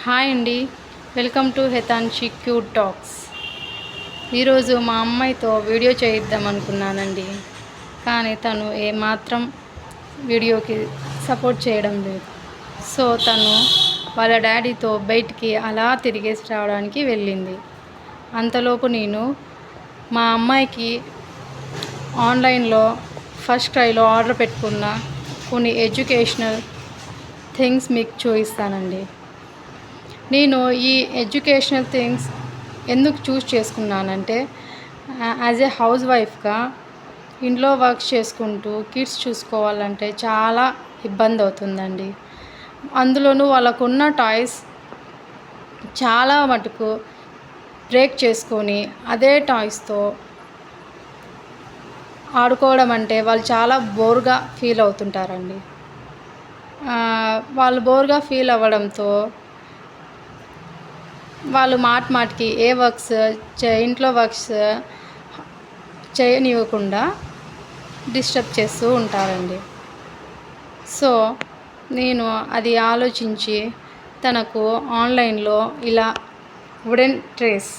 Hi అండి, welcome to హెతాన్షి cute talks. ఈరోజు మా అమ్మాయితో వీడియో చేయిద్దాం అనుకున్నానండి, కానీ తను ఏమాత్రం వీడియోకి సపోర్ట్ చేయడం లేదు. సో తను వాళ్ళ డాడీతో బయటికి అలా తిరిగేసి రావడానికి వెళ్ళింది. అంతలోపు నేను మా అమ్మాయికి ఆన్లైన్లో ఫస్ట్ క్రైలో ఆర్డర్ పెట్టుకున్న కొన్ని ఎడ్యుకేషనల్ థింగ్స్ మీకు చూపిస్తానండి. నేను ఈ ఎడ్యుకేషనల్ థింగ్స్ ఎందుకు చూస్ చేసుకున్నానంటే, యాజ్ ఏ హౌస్ వైఫ్గా ఇంట్లో వర్క్ చేసుకుంటూ కిడ్స్ చూసుకోవాలంటే చాలా ఇబ్బంది అవుతుందండి. అందులోనూ వాళ్ళకున్న టాయ్స్ చాలా మటుకు బ్రేక్ చేసుకొని అదే టాయ్స్తో ఆడుకోవడం అంటే వాళ్ళు చాలా బోర్గా ఫీల్ అవుతుంటారండి. వాళ్ళు బోర్గా ఫీల్ అవ్వడంతో వాళ్ళు మాటికి ఏ వర్క్స్ ఇంట్లో వర్క్స్ చేయనివ్వకుండా డిస్టర్బ్ చేస్తూ ఉంటారండి. సో నేను అది ఆలోచించి తనకు ఆన్లైన్లో ఇలా వుడెన్ ట్రేస్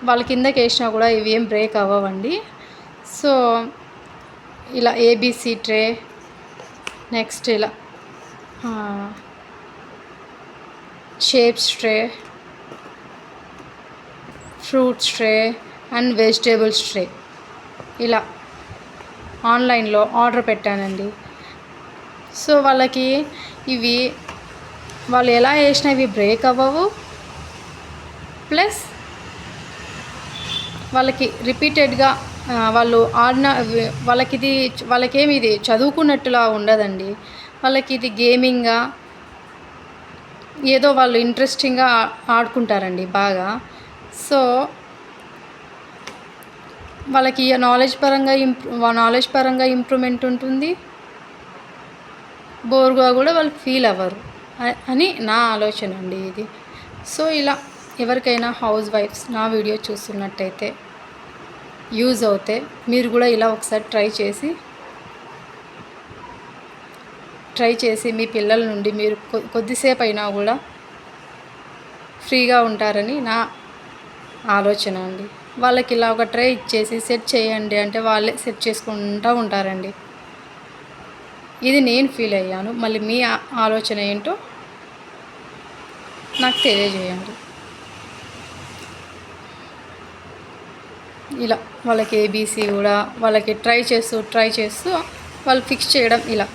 వాళ్ళ కిందకి వేసినా కూడా ఇవి ఏం బ్రేక్ అవ్వవండి. సో ఇలా ఏబీసీ ట్రే, నెక్స్ట్ ఇలా shapes tray, fruits tray and vegetables tray ఇలా ఆన్లైన్లో ఆర్డర్ పెట్టానండి. సో వాళ్ళకి ఇవి వాళ్ళు ఎలా వేసినా ఇవి బ్రేక్ అవ్వవు, ప్లస్ వాళ్ళకి రిపీటెడ్గా వాళ్ళు ఆడిన వాళ్ళకేమి ఇది చదువుకున్నట్టులా ఉండదండి. వాళ్ళకి ఇది గేమింగ్గా ఏదో వాళ్ళు ఇంట్రెస్టింగ్గా ఆడుకుంటారండి బాగా. సో వాళ్ళకి నాలెడ్జ్ పరంగా ఇంప్రూవ్మెంట్ ఉంటుంది, బోర్గా కూడా వాళ్ళు ఫీల్ అవ్వరు అని నా ఆలోచన అండి ఇది. సో ఇలా ఎవరికైనా హౌస్ వైఫ్స్ నా వీడియో చూస్తున్నట్టయితే యూజ్ అవుతే మీరు కూడా ఇలా ఒకసారి ట్రై చేసి మీ పిల్లల నుండి మీరు కొద్దిసేపు అయినా కూడా ఫ్రీగా ఉంటారని నా ఆలోచన అండి. వాళ్ళకి ఇలా ఒక ట్రే ఇచ్చేసి సెట్ చేయండి అంటే వాళ్ళే సెట్ చేసుకుంటూ ఉంటారండి. ఇది నేను ఫీల్ అయ్యాను. మళ్ళీ మీ ఆలోచన ఏంటో నాకు తెలియజేయండి. ఇలా వాళ్ళకి ఏబీసీ కూడా వాళ్ళకి ట్రై చేస్తూ వాళ్ళు ఫిక్స్ చేయడం ఇలా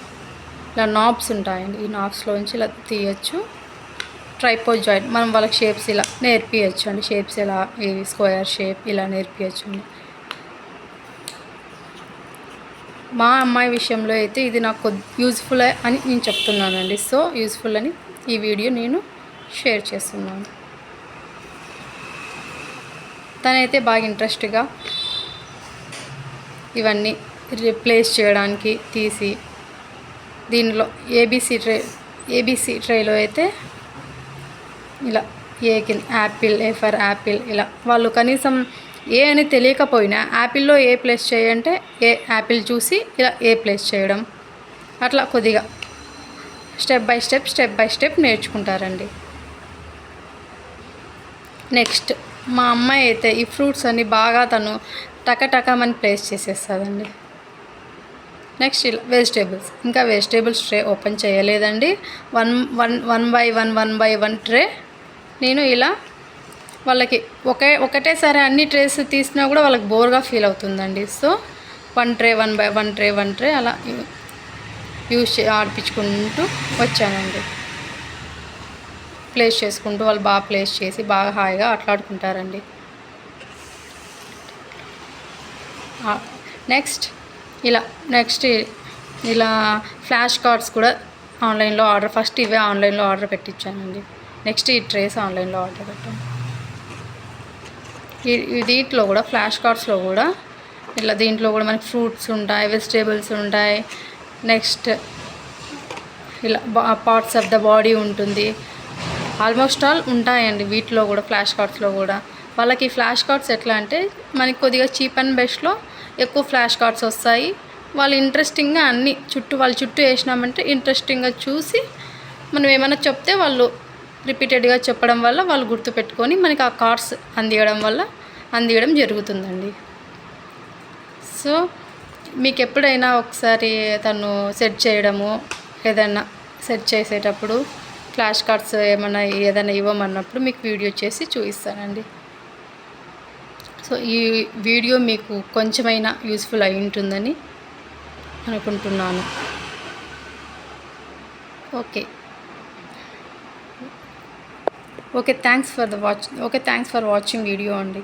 నాబ్స్ ఉంటాయండి. ఈ నాబ్స్లోంచి ఇలా తీయచ్చు. ట్రైపోడ్ జాయింట్ మనం వాళ్ళకి షేప్స్ ఇలా నేర్పించచ్చు అండి. షేప్స్ ఎలా స్క్వేర్ షేప్ ఇలా నేర్పించచ్చు అండి. మా అమ్మాయి విషయంలో అయితే ఇది నాకు యూజ్ఫుల్ అని నేను చెప్తున్నానండి. సో యూజ్ఫుల్ అని ఈ వీడియో నేను షేర్ చేస్తున్నాను. తనైతే బాగా ఇంట్రెస్ట్గా ఇవన్నీ రీప్లేస్ చేయడానికి తీసి దీనిలో ఏబీసీ ట్రేలో అయితే ఇలా ఏ కింద యాపిల్, ఏ ఫర్ యాపిల్ ఇలా వాళ్ళు కనీసం ఏ అని తెలియకపోయినా యాపిల్లో ఏ ప్లేస్ చేయంటే ఏ యాపిల్ చూసి ఇలా ఏ ప్లేస్ చేయడం, అట్లా కొద్దిగా స్టెప్ బై స్టెప్ నేర్చుకుంటారండి. నెక్స్ట్ మా అమ్మాయి అయితే ఈ ఫ్రూట్స్ అన్ని బాగా తను టకమని ప్లేస్ చేసేస్తుందండి. నెక్స్ట్ ఇలా వెజిటేబుల్స్ ట్రే ఓపెన్ చేయలేదండి. వన్ బై వన్ ట్రే నేను ఇలా వాళ్ళకి ఒకటేసారి అన్ని ట్రేస్ తీసినా కూడా వాళ్ళకి బోర్గా ఫీల్ అవుతుందండి. సో వన్ ట్రే అలా ఆడిపించుకుంటూ వచ్చానండి. ప్లేస్ చేసుకుంటూ వాళ్ళు బాగా ప్లేస్ చేసి బాగా హాయిగా ఆటలాడుకుంటారండి. నెక్స్ట్ ఇలా ఫ్లాష్ కార్డ్స్ కూడా ఆన్లైన్లో ఫస్ట్ ఇవే ఆన్లైన్లో ఆర్డర్ పెట్టించానండి. నెక్స్ట్ ఈ ట్రేస్ ఆన్లైన్లో ఆర్డర్ పెట్టాను. దీంట్లో కూడా ఫ్లాష్ కార్డ్స్లో కూడా ఇలా దీంట్లో కూడా మనకి ఫ్రూట్స్ ఉంటాయి, వెజిటేబుల్స్ ఉంటాయి. నెక్స్ట్ ఇలా పార్ట్స్ ఆఫ్ ద బాడీ ఉంటుంది. ఆల్మోస్ట్ ఆల్ ఉంటాయండి వీటిలో కూడా, ఫ్లాష్ కార్డ్స్లో కూడా. వాళ్ళకి ఫ్లాష్ కార్డ్స్ ఎట్లా అంటే మనకి కొద్దిగా చీప్ అండ్ బెస్ట్లో ఎక్కువ ఫ్లాష్ కార్డ్స్ వస్తాయి. వాళ్ళు ఇంట్రెస్టింగ్గా అన్నీ వాళ్ళ చుట్టూ వేసినామంటే ఇంట్రెస్టింగ్గా చూసి మనం ఏమైనా చెప్తే వాళ్ళు రిపీటెడ్గా చెప్పడం వల్ల వాళ్ళు గుర్తుపెట్టుకొని మనకి ఆ కార్డ్స్ అందియడం జరుగుతుందండి. సో మీకు ఎప్పుడైనా ఒకసారి తను సెట్ చేయడము, ఏదైనా సెట్ చేసేటప్పుడు ఫ్లాష్ కార్డ్స్ ఏదైనా ఇవ్వమన్నప్పుడు మీకు వీడియో చేసి చూపిస్తానండి. సో ఈ వీడియో మీకు కొంచెమైనా యూస్ఫుల్ అయి ఉంటుందని అనుకుంటున్నాను. Okay thanks for watching video అండి.